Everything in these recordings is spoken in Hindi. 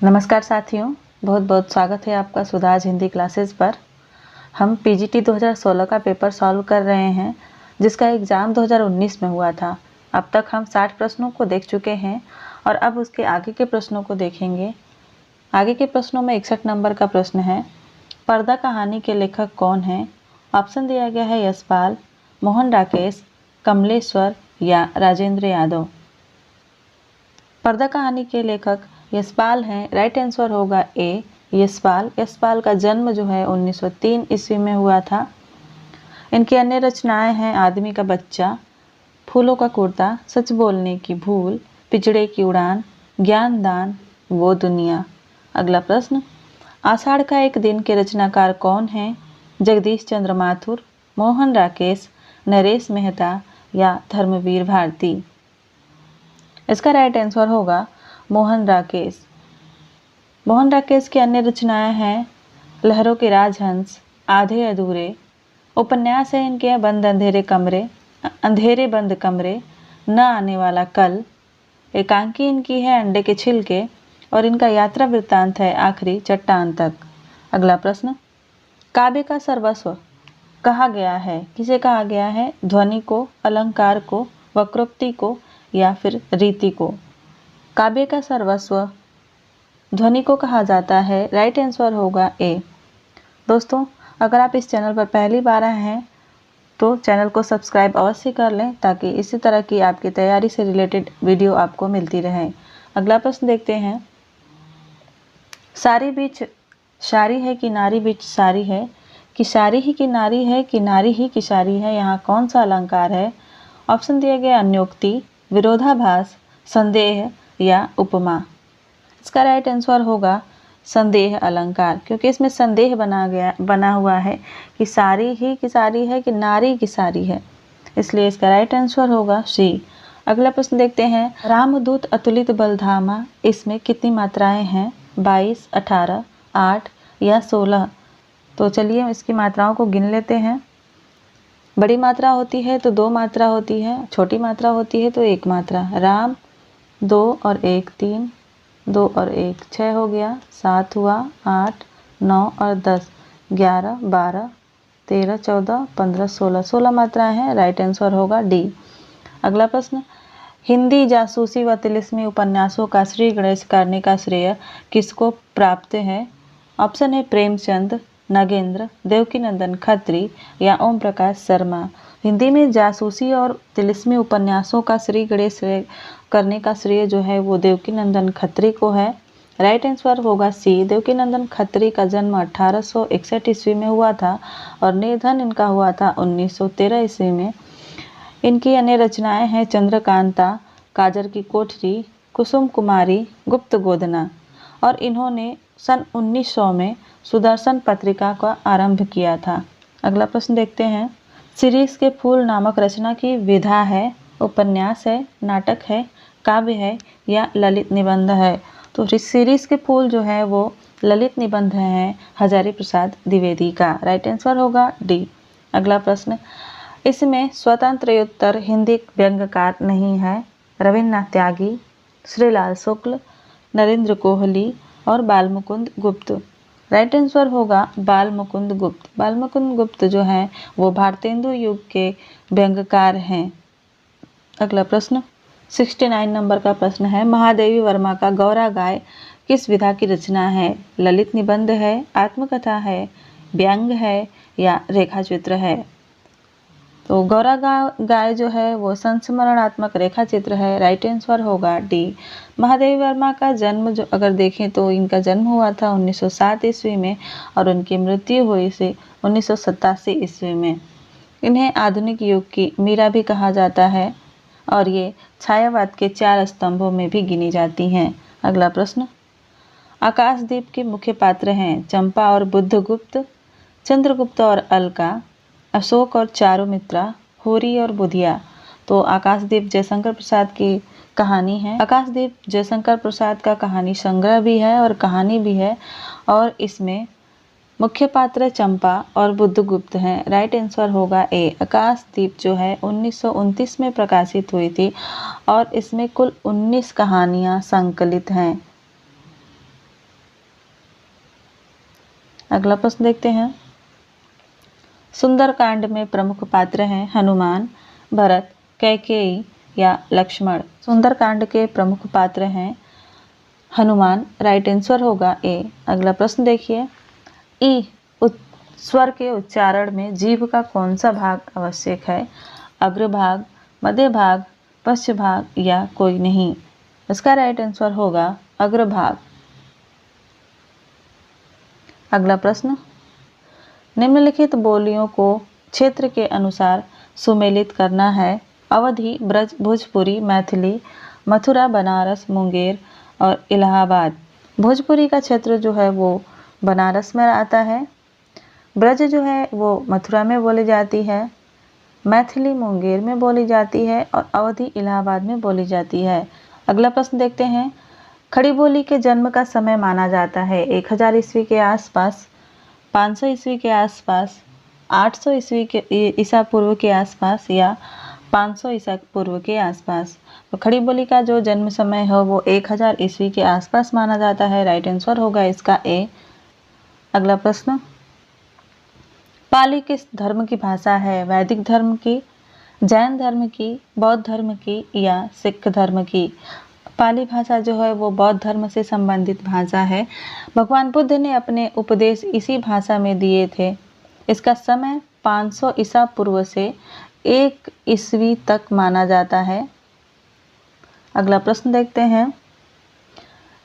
नमस्कार साथियों, बहुत बहुत स्वागत है आपका सुधाज हिंदी क्लासेस पर। हम पीजीटी 2016 का पेपर सॉल्व कर रहे हैं, जिसका एग्ज़ाम 2019 में हुआ था। अब तक हम 60 प्रश्नों को देख चुके हैं और अब उसके आगे के प्रश्नों को देखेंगे। आगे के प्रश्नों में 61 नंबर का प्रश्न है, पर्दा कहानी के लेखक कौन हैं? ऑप्शन दिया गया है यशपाल, मोहन राकेश, कमलेश्वर या राजेंद्र यादव। पर्दा कहानी के लेखक यशपाल हैं। राइट आंसर होगा ए, यशपाल। यशपाल का जन्म जो है 1903 ईस्वी में हुआ था। इनकी अन्य रचनाएं हैं आदमी का बच्चा, फूलों का कुर्ता, सच बोलने की भूल, पिंजड़े की उड़ान, ज्ञान दान, वो दुनिया। अगला प्रश्न, आषाढ़ का एक दिन के रचनाकार कौन हैं? जगदीश चंद्र माथुर, मोहन राकेश, नरेश मेहता या धर्मवीर भारती। इसका राइट आंसर होगा मोहन राकेश। मोहन राकेश की अन्य रचनाएं हैं लहरों के राजहंस, आधे अधूरे, उपन्यास है इनके बंद अंधेरे बंद कमरे, न आने वाला कल, एकांकी इनकी है अंडे के छिलके और इनका यात्रा वृत्तांत है आखिरी चट्टान तक। अगला प्रश्न, काव्य का सर्वस्व कहा गया है? किसे कहा गया है? ध्वनि को, अलंकार को, वक्रोक्ति को या फिर रीति को। काव्य का सर्वस्व ध्वनि को कहा जाता है। राइट आंसर होगा ए। दोस्तों, अगर आप इस चैनल पर पहली बार आए हैं तो चैनल को सब्सक्राइब अवश्य कर लें, ताकि इसी तरह की आपकी तैयारी से रिलेटेड वीडियो आपको मिलती रहे। अगला प्रश्न देखते हैं, सारी बीच शारी है कि नारी बीच सारी है, कि सारी ही की नारी है कि नारी ही की सारी है, यहाँ कौन सा अलंकार है? ऑप्शन दिया गया अन्योक्ति, विरोधाभास, संदेह या उपमा। इसका राइट आंसर होगा संदेह अलंकार, क्योंकि इसमें संदेह बना हुआ है कि सारी ही की सारी है कि नारी की सारी है, इसलिए इसका राइट आंसर होगा सी। अगला प्रश्न देखते हैं, रामदूत अतुलित बलधामा, इसमें कितनी मात्राएं हैं? 22, 18, 8 या 16। तो चलिए इसकी मात्राओं को गिन लेते हैं। बड़ी मात्रा होती है तो 2 मात्रा होती है, छोटी मात्रा होती है तो 1 मात्रा। राम 2 और 1 3, 2 और 1 6 हो गया, 7 हुआ, 8 9 और 10 11 12 13 14 15 16, 16 मात्राएं हैं। राइट आंसर होगा डी। अगला प्रश्न, हिंदी जासूसी व तिलिस्मी उपन्यासों का श्री गणेश करने का श्रेय किसको प्राप्त है? ऑप्शन है प्रेमचंद, नगेंद्र, देवकीनंदन खत्री या ओम प्रकाश शर्मा। हिंदी में जासूसी और तिलिस्मी उपन्यासों का श्री गणेश करने का श्रेय जो है वो देवकीनंदन खत्री को है। राइट आंसर होगा सी। देवकीनंदन खत्री का जन्म 1861 ईस्वी में हुआ था और निधन इनका हुआ था 1913 ईस्वी में। इनकी अन्य रचनाएं हैं चंद्रकांता, काजर की कोठरी, कुसुम कुमारी, गुप्त गोदना और इन्होंने सन 1900 में सुदर्शन पत्रिका का आरंभ किया था। अगला प्रश्न देखते हैं, शिरीष के फूल नामक रचना की विधा है? उपन्यास है, नाटक है, काव्य है या ललित निबंध है? तो शिरीष के फूल जो है वो ललित निबंध है हजारी प्रसाद द्विवेदी का। राइट आंसर होगा डी। अगला प्रश्न, इसमें स्वतंत्रोत्तर हिंदी व्यंग्यकार नहीं है? रविन्द्रनाथ त्यागी, श्रीलाल शुक्ल, नरेंद्र कोहली और बालमुकुंद गुप्त। राइट आंसर होगा बालमुकुंद गुप्त। बालमुकुंद गुप्त जो हैं वो भारतेंदु युग के व्यंग्यकार हैं। अगला प्रश्न 69 नंबर का प्रश्न है, महादेवी वर्मा का गौरा गाय किस विधा की रचना है? ललित निबंध है, आत्मकथा है, व्यंग है या रेखा चित्र है? तो गौरा गाय जो है वो संस्मरणात्मक रेखा चित्र है। राइट आंसर होगा डी। महादेवी वर्मा का जन्म जो अगर देखें तो इनका जन्म हुआ था 1907 ईस्वी में और उनकी मृत्यु हुई थी 1987 ईस्वी में। इन्हें आधुनिक युग की मीरा भी कहा जाता है और ये छायावाद के 4 स्तंभों में भी गिनी जाती हैं। अगला प्रश्न, आकाशदीप के मुख्य पात्र हैं चंपा और बुद्धगुप्त, चंद्रगुप्त और अलका, अशोक और चारुमित्रा, होरी और बुधिया। तो आकाशदीप जयशंकर प्रसाद की कहानी है। आकाशदीप जयशंकर प्रसाद का कहानी संग्रह भी है और कहानी भी है और इसमें मुख्य पात्र चंपा और बुद्धगुप्त हैं। राइट आंसर होगा ए। आकाशदीप जो है 1929 में प्रकाशित हुई थी और इसमें कुल 19 कहानियाँ संकलित हैं। अगला प्रश्न देखते हैं। सुंदरकांड में प्रमुख पात्र हैं हनुमान, भरत, कैकेयी या लक्ष्मण। सुंदरकांड के प्रमुख पात्र हैं हनुमान। राइट आंसर होगा ए। अगला प्रश्न देखिए। ई स्वर के उच्चारण में जीभ का कौन सा भाग आवश्यक है? अग्रभाग, मध्य भाग, पश्च भाग या कोई नहीं? इसका राइट आंसर होगा अग्रभाग। अगला प्रश्न। निम्नलिखित बोलियों को क्षेत्र के अनुसार सुमेलित करना है। अवधी, ब्रज, भोजपुरी, मैथिली, मथुरा, बनारस, मुंगेर और इलाहाबाद। भोजपुरी का क्षेत्र जो है वो बनारस में आता है। ब्रज जो है वो मथुरा में बोली जाती है। मैथिली मुंगेर में बोली जाती है और अवधी इलाहाबाद में बोली जाती है। अगला प्रश्न देखते हैं। खड़ी बोली के जन्म का समय माना जाता है 1000 ईस्वी के आसपास, 500 ईस्वी के आसपास, 800 ईस्वी के ईसा पूर्व के आसपास या 500 ईसा पूर्व के आसपास। तो खड़ी बोली का जो जन्म समय है वो 1000 ईस्वी के आसपास माना जाता है। राइट आंसर होगा इसका ए। अगला प्रश्न। पाली किस धर्म की भाषा है? वैदिक धर्म की, जैन धर्म की, बौद्ध धर्म की या सिख धर्म की? पाली भाषा जो है वो बौद्ध धर्म से संबंधित भाषा है। भगवान बुद्ध ने अपने उपदेश इसी भाषा में दिए थे। इसका समय 500 ईसा पूर्व से 1 ईस्वी तक माना जाता है। अगला प्रश्न देखते हैं।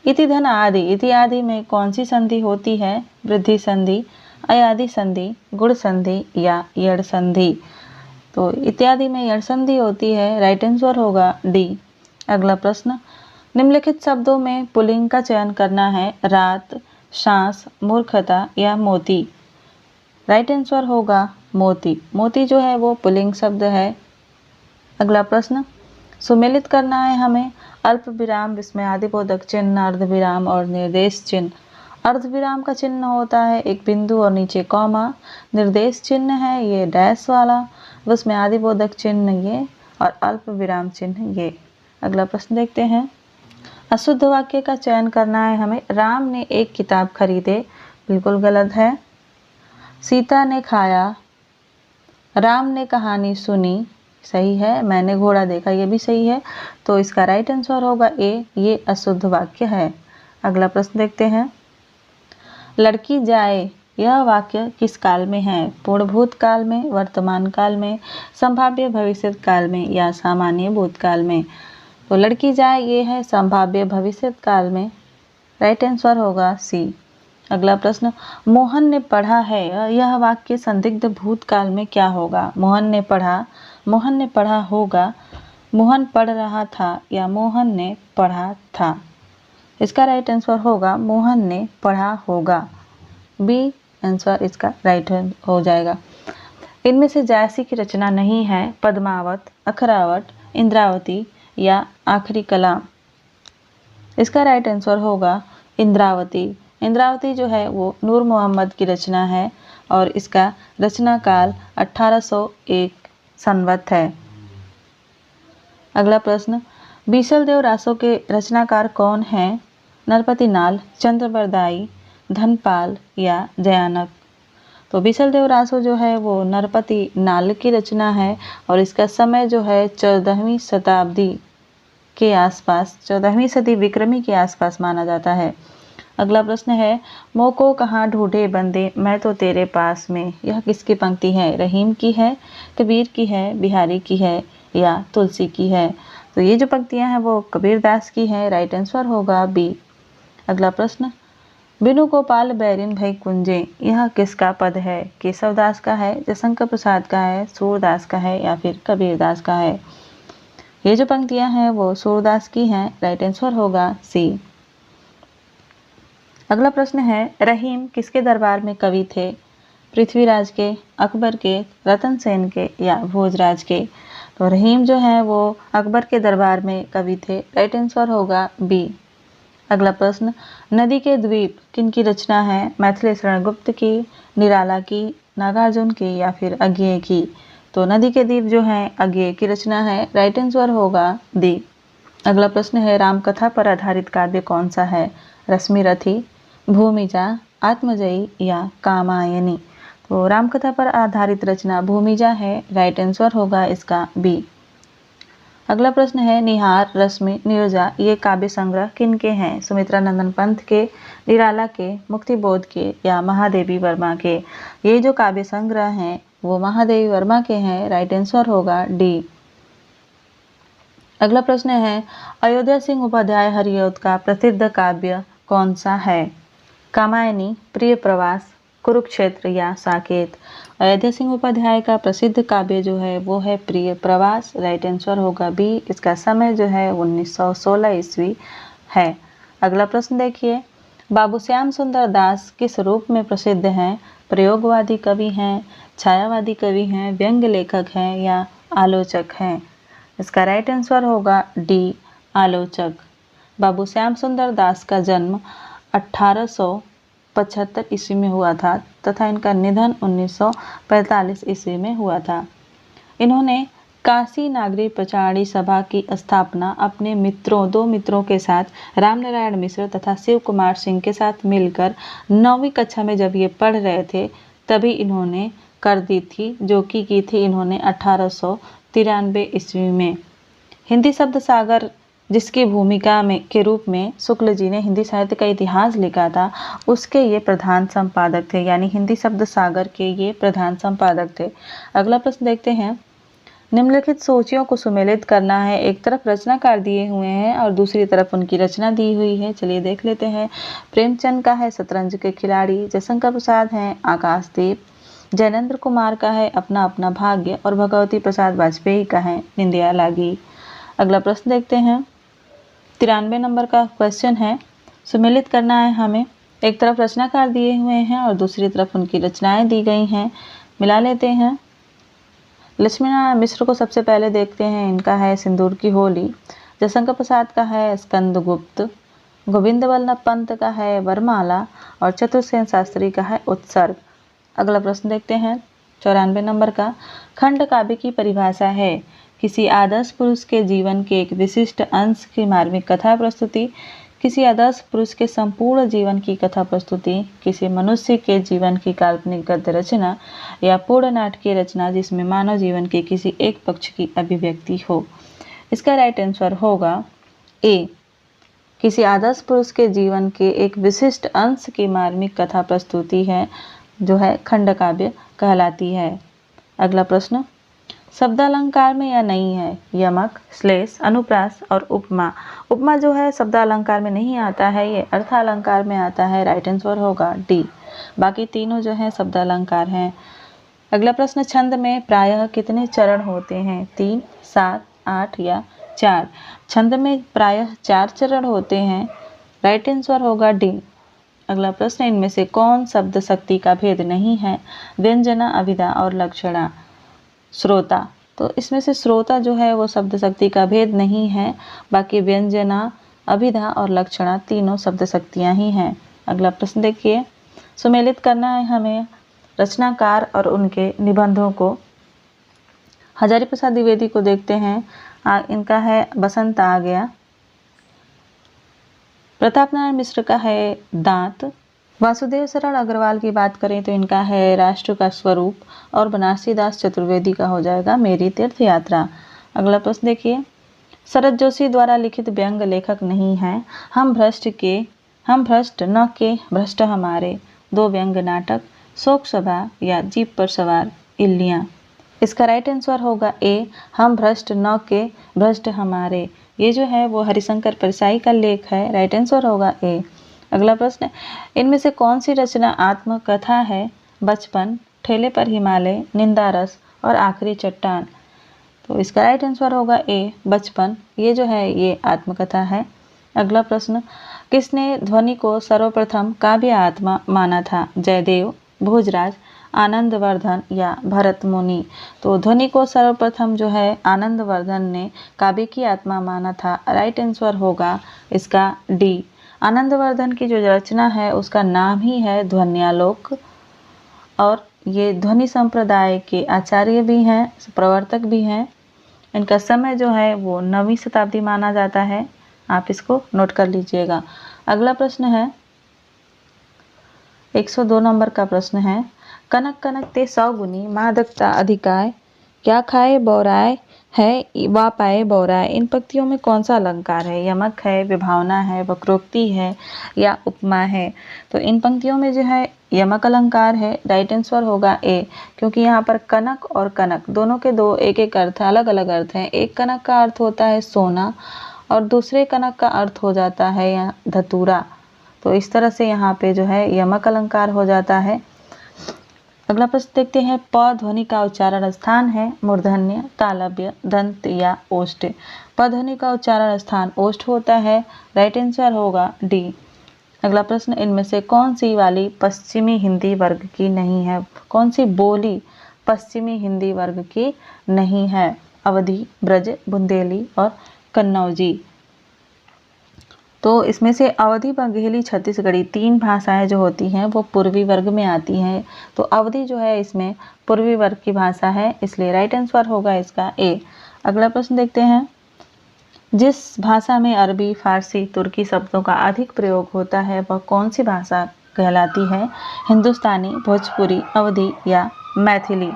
इति धन आदि, इति आदि में कौन सी संधि होती है? वृद्धि संधि, अयादि संधि, गुण संधि या यड़ संधि? तो इत्यादि में यड़ संधि होती है। राइट आंसर होगा डी। अगला प्रश्न। निम्नलिखित शब्दों में पुल्लिंग का चयन करना है। रात, सांस, मूर्खता या मोती? राइट आंसर होगा मोती। मोती जो है वो पुल्लिंग शब्द है। अगला प्रश्न। सुमेलित करना है हमें अल्प विराम, विस्मयादिबोधक चिन्ह, अर्धविराम और निर्देश चिन्ह। अर्धविराम का चिन्ह होता है एक बिंदु और नीचे कॉमा। निर्देश चिन्ह है ये डैश वाला। विस्मयादिबोधक चिन्ह ये और अल्प विराम चिन्ह ये। अगला प्रश्न देखते हैं। अशुद्ध वाक्य का चयन करना है हमें। राम ने एक किताब खरीदे, बिल्कुल गलत है। सीता ने खाया, राम ने कहानी सुनी, सही है। मैंने घोड़ा देखा, ये भी सही है। तो इसका राइट आंसर होगा ए, ये अशुद्ध वाक्य है। अगला प्रश्न देखते हैं। लड़की जाए, यह वाक्य किस काल में है? पूर्ण भूतकाल में, वर्तमान काल में, संभाव्य भविष्य काल में या सामान्य भूतकाल में? तो लड़की जाए ये है संभाव्य भविष्य काल में। राइट आंसर होगा सी। अगला प्रश्न। मोहन ने पढ़ा है, यह वाक्य संदिग्ध भूतकाल में क्या होगा? मोहन ने पढ़ा होगा, मोहन पढ़ रहा था या मोहन ने पढ़ा था? इसका राइट आंसर होगा मोहन ने पढ़ा होगा। बी आंसर इसका राइट हो जाएगा। इनमें से जायसी की रचना नहीं है। पद्मावत, अखरावत, इंद्रावती या आखिरी कलाम? इसका राइट आंसर होगा इंद्रावती। इंद्रावती जो है वो नूर मोहम्मद की रचना है और इसका रचना काल 1801 संवत है। अगला प्रश्न। बीसल देव रासो के रचनाकार कौन हैं? नरपति नाल, चंद्रबरदाई, धनपाल या जयानक? तो बीसल देव रासो जो है वो नरपति नाल की रचना है और इसका समय जो है 14वीं शताब्दी के आसपास, 14वीं सदी विक्रमी के आसपास माना जाता है। अगला प्रश्न है। मोको कहाँ ढूंढे बंदे, मैं तो तेरे पास में, यह किसकी पंक्ति है? रहीम की है, कबीर की है, बिहारी की है या तुलसी की है? तो ये जो पंक्तियां हैं वो कबीर दास की हैं। राइट आंसर होगा बी। अगला प्रश्न। बिनु गोपाल बैरिन भई कुंजे, यह किसका पद है? केशव दास का है, जयशंकर प्रसाद का है, सूरदास का है या फिर कबीर दास का है? ये जो पंक्तियां हैं वो सूरदास की हैं। राइट आंसर होगा सी। अगला प्रश्न है। रहीम किसके दरबार में कवि थे? पृथ्वीराज के, अकबर के, रतन सेन के या भोजराज के? तो रहीम जो है वो अकबर के दरबार में कवि थे। राइट आंसर होगा बी। अगला प्रश्न। नदी के द्वीप किनकी रचना है? मैथिली शरण गुप्त की, निराला की, नागार्जुन की या फिर अज्ञेय की? तो नदी के द्वीप जो है अज्ञेय की रचना है। राइट आंसर होगा डी। अगला प्रश्न है। रामकथा पर आधारित काव्य कौन सा है? रश्मिरथी, भूमिजा, आत्मजयी या कामायनी। तो रामकथा पर आधारित रचना भूमिजा है, राइट आंसर होगा इसका बी। अगला प्रश्न है निहार, रश्मि, नीरजा ये काव्य संग्रह किनके हैं? सुमित्रा नंदन पंत के, निराला के, मुक्तिबोध के या महादेवी वर्मा के? ये जो काव्य संग्रह हैं वो महादेवी वर्मा के हैं, राइट आंसर होगा डी। अगला प्रश्न है अयोध्या सिंह उपाध्याय हरिऔध का प्रसिद्ध काव्य कौन सा है? कामायनी, प्रिय प्रवास, कुरुक्षेत्र या साकेत? अयोध्या सिंह उपाध्याय का प्रसिद्ध काव्य जो है वो है प्रिय प्रवास, राइट आंसर होगा बी। इसका समय जो है 1916 ईस्वी है। अगला प्रश्न देखिए बाबू श्याम सुंदर दास किस रूप में प्रसिद्ध हैं? प्रयोगवादी कवि हैं, छायावादी कवि हैं, व्यंग्य लेखक हैं या आलोचक हैं? इसका राइट आंसर होगा डी, आलोचक। बाबू श्याम सुंदर दास का जन्म 1875 ईस्वी में हुआ था तथा इनका निधन 1945 ईस्वी में हुआ था। इन्होंने काशी नागरी प्रचारणी सभा की स्थापना अपने दो मित्रों के साथ रामनारायण मिश्र तथा शिव कुमार सिंह के साथ मिलकर 9वीं कक्षा में जब ये पढ़ रहे थे तभी इन्होंने कर दी थी, जो कि की थी इन्होंने 1893 ईस्वी में। हिंदी शब्द सागर जिसकी भूमिका में के रूप में शुक्ल जी ने हिंदी साहित्य का इतिहास लिखा था उसके ये प्रधान संपादक थे, यानी हिंदी शब्द सागर के ये प्रधान संपादक थे। अगला प्रश्न देखते हैं निम्नलिखित सूचियों को सुमेलित करना है। एक तरफ रचनाकार दिए हुए हैं और दूसरी तरफ उनकी रचना दी हुई है। चलिए देख लेते हैं। प्रेमचंद का है शतरंज के खिलाड़ी, जयशंकर प्रसाद हैं आकाशदीप, जैनेन्द्र कुमार का है अपना अपना भाग्य और भगवती प्रसाद वाजपेयी का है निंदिया लागी। अगला प्रश्न देखते हैं 93 नंबर का क्वेश्चन है, सुमेलित करना है हमें। एक तरफ रचनाकार दिए हुए हैं और दूसरी तरफ उनकी रचनाएं दी गई हैं, मिला लेते हैं। लक्ष्मीनारायण मिश्र को सबसे पहले देखते हैं, इनका है सिंदूर की होली। जयशंकर प्रसाद का है स्कंदगुप्त, गोविंद वल्लभ पंत का है वरमाला और चतुर्सेन शास्त्री का है उत्सर्ग। अगला प्रश्न देखते हैं 94 नंबर का, खंड काव्य की परिभाषा है किसी आदर्श पुरुष के जीवन के एक विशिष्ट अंश की मार्मिक कथा प्रस्तुति, किसी आदर्श पुरुष के संपूर्ण जीवन की कथा प्रस्तुति, किसी मनुष्य के जीवन की काल्पनिक गद्य रचना या पूर्ण नाटकीय रचना जिसमें मानव जीवन के किसी एक पक्ष की अभिव्यक्ति हो। इसका राइट आंसर होगा ए, किसी आदर्श पुरुष के जीवन के एक विशिष्ट अंश की मार्मिक कथा प्रस्तुति है जो है खंड काव्य कहलाती है। अगला प्रश्न, शब्दालंकार में या नहीं है? यमक, श्लेष, अनुप्रास और उपमा। उपमा जो है शब्दालंकार में नहीं आता है, ये अर्थालंकार में आता है, राइट आंसर होगा डी। बाकी तीनों जो है शब्दालंकार हैं। अगला प्रश्न, छंद में प्रायः कितने चरण होते हैं? 3, 7, 8 या 4? छंद में प्रायः 4 चरण होते हैं, राइट आंसर होगा डी। अगला प्रश्न, इनमें से कौन शब्द शक्ति का भेद नहीं है? व्यंजना, अभिधा और लक्षणा। श्रोता, तो इसमें से श्रोता जो है वो शब्द शक्ति का भेद नहीं है, बाकी व्यंजना, अभिधा और लक्षणा तीनों शब्द शक्तियाँ ही हैं। अगला प्रश्न देखिए, सुमेलित करना है हमें रचनाकार और उनके निबंधों को। हजारी प्रसाद द्विवेदी को देखते हैं, इनका है बसंत आ गया। प्रताप नारायण मिश्र का है दांत। वासुदेव शरण अग्रवाल की बात करें तो इनका है राष्ट्र का स्वरूप और बनारसी दास चतुर्वेदी का हो जाएगा मेरी तीर्थ यात्रा। अगला प्रश्न देखिए, शरद जोशी द्वारा लिखित व्यंग्य लेखक नहीं है? हम भ्रष्ट न के भ्रष्ट हमारे, 2 व्यंग्य नाटक, शोक सभा या जीप पर सवार इल्लियाँ। इसका राइट आंसर होगा ए, हम भ्रष्ट न के भ्रष्ट हमारे। ये जो है वो हरिशंकर परसाई का लेख है, राइट आंसर होगा ए। अगला प्रश्न, इनमें से कौन सी रचना आत्मकथा है? बचपन, ठेले पर हिमालय, निंदा रस और आखिरी चट्टान। तो इसका राइट आंसर होगा ए, बचपन। ये जो है ये आत्मकथा है। अगला प्रश्न, किसने ध्वनि को सर्वप्रथम काव्य आत्मा माना था? जयदेव, भोजराज, आनंदवर्धन या भरत मुनि। तो ध्वनि को सर्वप्रथम जो है आनंदवर्धन ने काव्य की आत्मा माना था, राइट आंसर होगा इसका डी। आनंदवर्धन की जो रचना है उसका नाम ही है ध्वन्यालोक और ये ध्वनि संप्रदाय के आचार्य भी हैं, प्रवर्तक भी हैं। इनका समय जो है वो 9वीं शताब्दी माना जाता है, आप इसको नोट कर लीजिएगा। अगला प्रश्न है, 102 नंबर का प्रश्न है, कनक कनक ते 100 गुनी मादकता अधिकाय, क्या खाए बौराए है वा पाए बौराए। इन पंक्तियों में कौन सा अलंकार है? यमक है, विभावना है, वक्रोक्ति है या उपमा है। तो इन पंक्तियों में जो है यमक अलंकार है। राइट आंसर होगा ए, क्योंकि यहाँ पर कनक और कनक दोनों के दो एक एक अर्थ है, अलग अलग अर्थ हैं। एक कनक का अर्थ होता है सोना और दूसरे कनक का अर्थ हो जाता है या धतूरा। तो इस तरह से यहाँ पे जो है यमक अलंकार हो जाता है। अगला प्रश्न देखते हैं, प ध्वनि का उच्चारण स्थान है मूर्धन्य, तालव्य, दंत या ओष्ठ। प ध्वनि का उच्चारण स्थान ओष्ठ होता है। राइट आंसर होगा डी। अगला प्रश्न, इनमें से कौन सी वाली पश्चिमी हिंदी वर्ग की नहीं है? कौन सी बोली पश्चिमी हिंदी वर्ग की नहीं है? अवधी, ब्रज, बुंदेली और कन्नौजी। तो इसमें से अवधी, बघेली, छत्तीसगढ़ी 3 भाषाएं जो होती हैं वो पूर्वी वर्ग में आती हैं। तो अवधी जो है इसमें पूर्वी वर्ग की भाषा है, इसलिए राइट आंसर होगा इसका ए। अगला प्रश्न देखते हैं, जिस भाषा में अरबी, फारसी, तुर्की शब्दों का अधिक प्रयोग होता है वह कौन सी भाषा कहलाती है? हिंदुस्तानी, भोजपुरी, अवधी या मैथिली।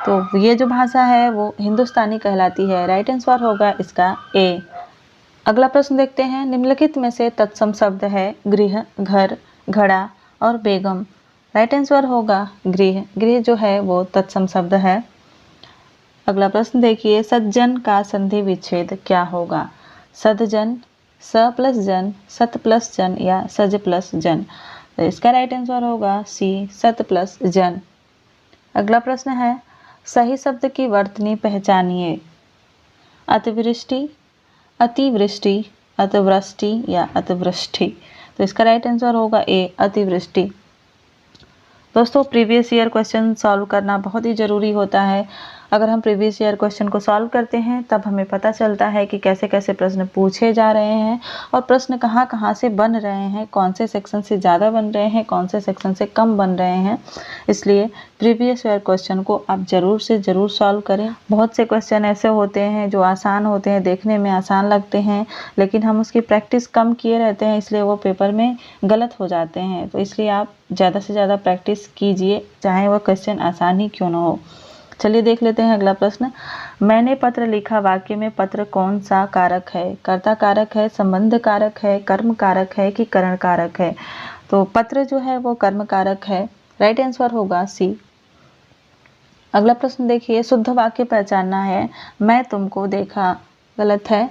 तो ये जो भाषा है वो हिंदुस्तानी कहलाती है। राइट आंसर होगा इसका ए। अगला प्रश्न देखते हैं, निम्नलिखित में से तत्सम शब्द है गृह, घर, घड़ा और बेगम। राइट आंसर होगा गृह। गृह जो है वो तत्सम शब्द है। अगला प्रश्न देखिए, सज्जन का संधि विच्छेद क्या होगा? सदजन, स प्लस जन, सत प्लस जन या सज प्लस जन। तो इसका राइट आंसर होगा सी, सत प्लस जन। अगला प्रश्न है, सही शब्द की वर्तनी पहचानिए। अतिवृष्टि, अतिवृष्टि, अतिवृष्टि या अतिवृष्टि। तो इसका राइट आंसर होगा ए, अतिवृष्टि। दोस्तों, प्रीवियस ईयर क्वेश्चन सॉल्व करना बहुत ही ज़रूरी होता है। अगर हम प्रीवियस ईयर क्वेश्चन को सॉल्व करते हैं तब हमें पता चलता है कि कैसे कैसे प्रश्न पूछे जा रहे हैं और प्रश्न कहाँ कहाँ से बन रहे हैं, कौन से सेक्शन से ज़्यादा बन रहे हैं, कौन से सेक्शन से कम बन रहे हैं। इसलिए प्रीवियस ईयर क्वेश्चन को आप ज़रूर से ज़रूर सॉल्व करें। बहुत से क्वेश्चन ऐसे होते हैं जो आसान होते हैं, देखने में आसान लगते हैं, लेकिन हम उसकी प्रैक्टिस कम किए रहते हैं, इसलिए वो पेपर में गलत हो जाते हैं। तो इसलिए आप ज़्यादा से ज़्यादा प्रैक्टिस कीजिए, चाहे वह क्वेश्चन आसान ही क्यों ना हो। चलिए देख लेते हैं अगला प्रश्न, मैंने पत्र लिखा वाक्य में पत्र कौन सा कारक है? कर्ता कारक है, संबंध कारक है, कर्म कारक है कि करण कारक है? तो पत्र जो है वो कर्म कारक है। राइट आंसर होगा सी। अगला प्रश्न देखिए, शुद्ध वाक्य पहचानना है। मैं तुमको देखा, गलत है।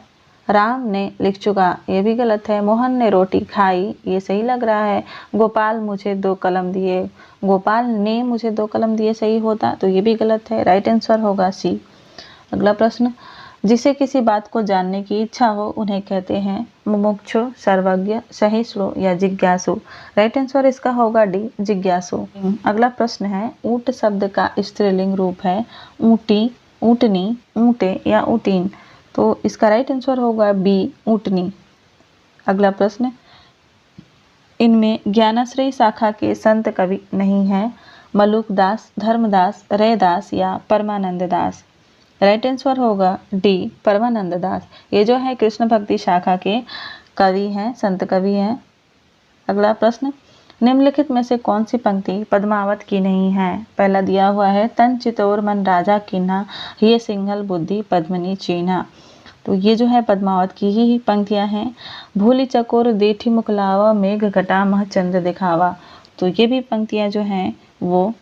राम ने लिख चुका, ये भी गलत है। मोहन ने रोटी खाई, ये सही लग रहा है। गोपाल मुझे 2 कलम दिए, गोपाल ने मुझे 2 कलम दिए सही होता, तो ये भी गलत है। राइट आंसर होगा सी। अगला प्रश्न, जिसे किसी बात को जानने की इच्छा हो उन्हें कहते हैं मुमुक्षु, सर्वज्ञ, सहिष्णु या जिज्ञासु। राइट आंसर इसका होगा डी, जिज्ञासु। अगला प्रश्न है, ऊंट शब्द का स्त्रीलिंग रूप है ऊंटी, ऊंटनी, ऊंटे या ऊंटीन। तो इसका राइट आंसर होगा बी, ऊंटनी। अगला प्रश्न, इनमें ज्ञानाश्रयी शाखा के संत कवि नहीं हैं? मलुकदास, धर्मदास, रैदास या परमानंद दास। राइट आंसर होगा डी, परमानंद दास। ये जो है कृष्ण भक्ति शाखा के कवि हैं, संत कवि हैं। अगला प्रश्न, निम्नलिखित में से कौन सी पंक्ति पद्मावत की नहीं है? पहला दिया हुआ है, तन चितौर मन राजा कीन्हा, ये सिंघल बुद्धि पद्मनी चीन्हा। तो ये जो है पद्मावत की ही पंक्तियां हैं। भूली चकोर देठी मुखलावा, मेघ घटा मह चंद्र दिखावा। तो ये भी पंक्तियां जो हैं वो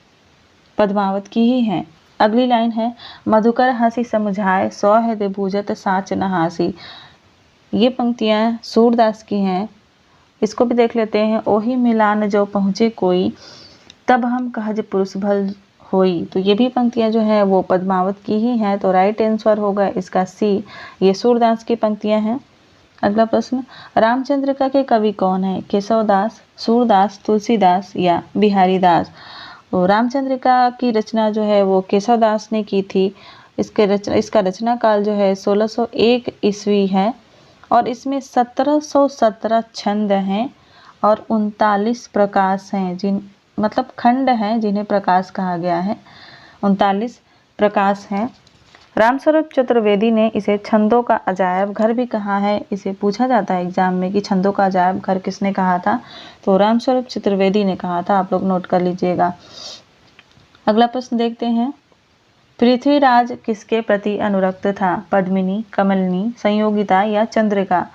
पद्मावत की ही हैं। अगली लाइन है, मधुकर हंसी समुझाए, सौ है दे बूझत साच न हासी। ये पंक्तियां सूरदास की हैं। इसको भी देख लेते हैं, ओही मिलान जो पहुँचे कोई, तब हम कहज पुरुष भल होई। तो ये भी पंक्तियां जो है वो पद्मावत की ही हैं। तो राइट आंसर होगा इसका सी, ये सूरदास की पंक्तियां हैं। अगला प्रश्न, रामचंद्रिका के कवि कौन है? केशवदास, सूरदास, तुलसीदास या बिहारी दास। तो रामचंद्रिका की रचना जो है वो केशवदास ने की थी। इसका रचना काल जो है 1601 ईस्वी है और इसमें 1717 छंद हैं और 39 प्रकाश हैं, मतलब खंड हैं जिन्हें प्रकाश कहा गया है। 39 प्रकाश हैं। रामस्वरूप चतुर्वेदी ने इसे छंदों का अजायब घर भी कहा है। इसे पूछा जाता है एग्जाम में कि छंदों का अजायब घर किसने कहा था, तो रामस्वरूप चतुर्वेदी ने कहा था। आप लोग नोट कर लीजिएगा। अगला प्रश्न देखते हैं, पृथ्वीराज किसके प्रति अनुरक्त था, पद्मिनी, कमलिनी, संयोगिता या चंद्रिका।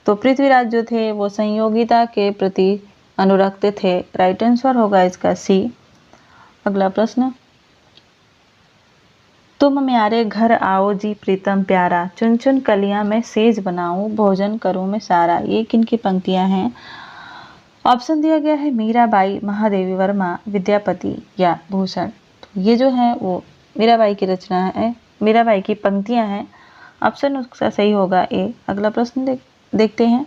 तो पृथ्वीराज जो थे वो संयोगिता के प्रति अनुरक्त थे। राइट आंसर होगा इसका सी। अगला प्रश्न, तुम म्यारे घर आओ जी प्रीतम प्यारा, चुन चुन कलियां मैं सेज बनाऊं, भोजन करूं मैं सारा। ये किनकी पंक्तियां हैं? ऑप्शन दिया गया है मीराबाई, महादेवी वर्मा, विद्यापति या भूषण। तो ये जो है वो मीराबाई की रचना है, मीराबाई की पंक्तियां हैं। ऑप्शन उसका सही होगा ए। अगला प्रश्न देखते हैं,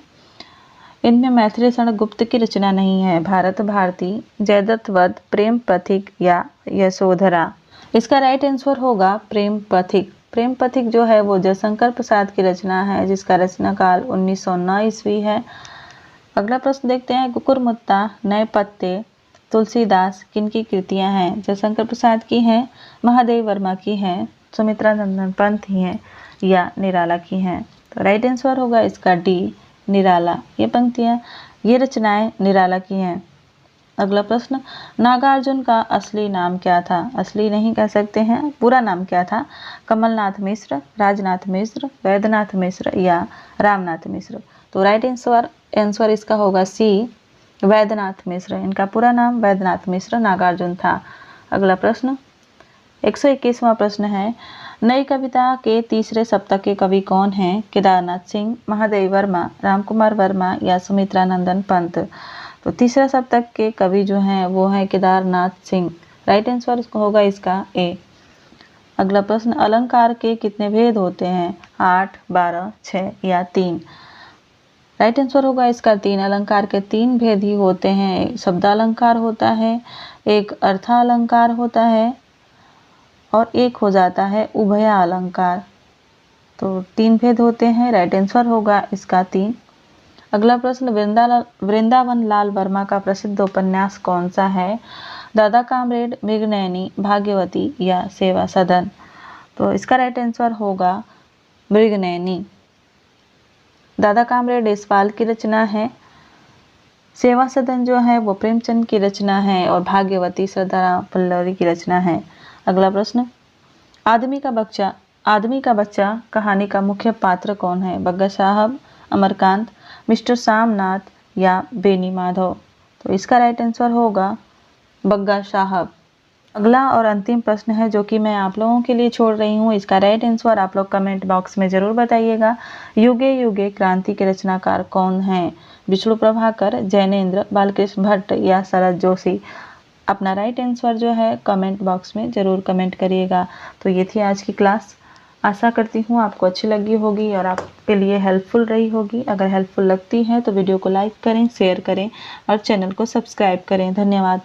इनमें मैथिली शरण गुप्त की रचना नहीं है, भारत भारती, जयदत्त वध, प्रेम पथिक या यशोधरा। इसका राइट आंसर होगा प्रेम पथिक। प्रेम पथिक जो है वो जयशंकर प्रसाद की रचना है, जिसका रचना काल 1909 ईस्वी है। अगला प्रश्न देखते हैं, कुकुरमुत्ता, नए पत्ते, तुलसीदास किनकी कृतियां हैं? जयशंकर प्रसाद की हैं, महादेव वर्मा की हैं, सुमित्रा नंदन पंत ही हैं या निराला की हैं। तो राइट आंसर होगा इसका डी, निराला। ये पंक्तियां, ये रचनाएं निराला की हैं। अगला प्रश्न, नागार्जुन का असली नाम क्या था? असली नहीं कह सकते हैं, पूरा नाम क्या था? कमलनाथ मिश्र, राजनाथ मिश्र, वैद्यनाथ मिश्र या रामनाथ मिश्र। तो राइट आंसर इसका होगा सी, वैद्यनाथ मिश्र। इनका पूरा नाम वैद्यनाथ मिश्र नागार्जुन था। अगला प्रश्न 121वां प्रश्न है, नई कविता के तीसरे सप्तक के कवि कौन हैं? केदारनाथ सिंह, महादेव वर्मा, रामकुमार वर्मा या सुमित्रा नंदन पंत। तो तीसरा सप्तक के कवि जो हैं वो हैं केदारनाथ सिंह। राइट आंसर होगा इसका ए। अगला प्रश्न, अलंकार के कितने भेद होते हैं? 8, 12, 6 या 3। राइट आंसर होगा इसका 3। अलंकार के 3 भेद ही होते हैं। शब्दालंकार होता है, एक अर्थालंकार होता है और एक हो जाता है उभया अलंकार। तो 3 भेद होते हैं। राइट आंसर होगा इसका 3। अगला प्रश्न, वृंदावन लाल वर्मा का प्रसिद्ध उपन्यास कौन सा है? दादा कामरेड, मृगनयनी, भाग्यवती या सेवा सदन। तो इसका राइट आंसर होगा मृगनयनी। दादा कामरेड यशपाल की रचना है, सेवा सदन जो है वो प्रेमचंद की रचना है और भाग्यवती सरदार पल्लवी की रचना है। अगला प्रश्न, आदमी का बच्चा कहानी का मुख्य पात्र कौन है? बग्गा साहब, अमरकांत, मिस्टर सामनाथ या बेनी माधव। तो इसका राइट आंसर होगा बग्गा साहब। अगला और अंतिम प्रश्न है जो कि मैं आप लोगों के लिए छोड़ रही हूँ। इसका राइट आंसर आप लोग कमेंट बॉक्स में ज़रूर बताइएगा। युगे युगे क्रांति के रचनाकार कौन हैं? विष्णु प्रभाकर, जैनेन्द्र, बालकृष्ण भट्ट या शरद जोशी। अपना राइट आंसर जो है कमेंट बॉक्स में ज़रूर कमेंट करिएगा। तो ये थी आज की क्लास। आशा करती हूँ आपको अच्छी लगी होगी और आपके लिए हेल्पफुल रही होगी। अगर हेल्पफुल लगती है तो वीडियो को लाइक करें, शेयर करें और चैनल को सब्सक्राइब करें। धन्यवाद।